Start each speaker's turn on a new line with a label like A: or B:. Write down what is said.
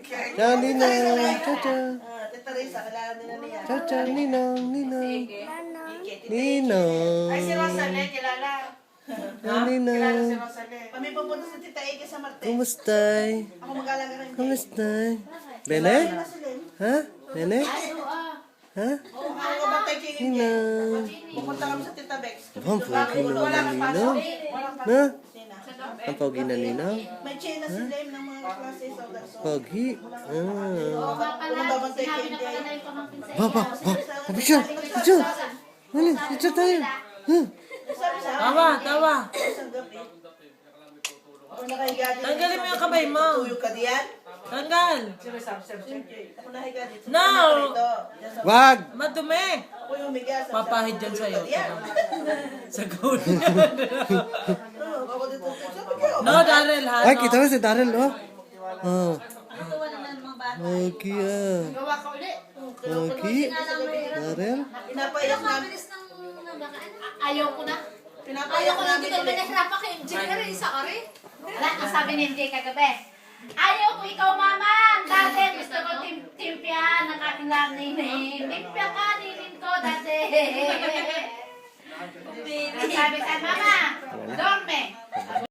A: Ciao, Ninang. Ciao, ciao.
B: Tita Risa, kailangan nila niya.
A: Ciao, ciao, Ninang. Ninang.
B: Ay, si
A: Ninang.
B: Rosalie, kilala.
A: Ciao,
B: Kilala si
A: Ninang.
B: Rosalie. Kami pupunta sa Tita Ike sa Martes.
A: Kumustay?
B: Ako mag-alaga ng
A: Kumustay? Bene? Ha? Bene? Ha?
B: Ako bantay kay Ninang.
A: Ninang.
B: Pupunta kami sa Tita Bex.
A: Ang pogi naman
B: Wala
A: ng
B: kang
A: Ninang.
B: pasok.
A: Na?
B: Sina.
A: Ang pogi na Ninang.
B: May China si Lem ng mga klase sa Udaso.
A: Pogi.
B: Unang babantay kay Inday.
A: Baba. Picture. Picture. Ano? Picture tayo. Huh?
B: Sabi sa akin,
C: Tawa, tawa.
B: isang gabi. Ako nakahiga dito.
C: Tanggalin mo yung kamay mo.
B: Tuyog ka diyan.
C: Tanggal.
B: Ako nahiga dito.
C: No!
A: Wag.
C: Madumi.
B: Ako yung umiga.
C: Papahid dyan sa'yo.
B: Diyan.
C: Sa goal.
B: Ako dito. Sabi ko.
C: No, Daryl, ha?
A: Ay, kita mo si Daryl, oh. Oh. Pogi ah.
B: Gawa ka ulit.
A: Pogi. Daryl.
B: Pinapayak na.
D: Ayaw ko na.
B: Pinapayak
D: Ayaw ko na,
B: namin
D: hindi ko
B: ulit.
D: pinahirapan kay Engineer, isa ka rin. Wala, ang sabi ni MJ kagabi. Ayaw ko ikaw, mama. Dati gusto ko timpihan ng aking nanining. Timpya ka, ninin ko dati. Ang sabi sa mama, dorme.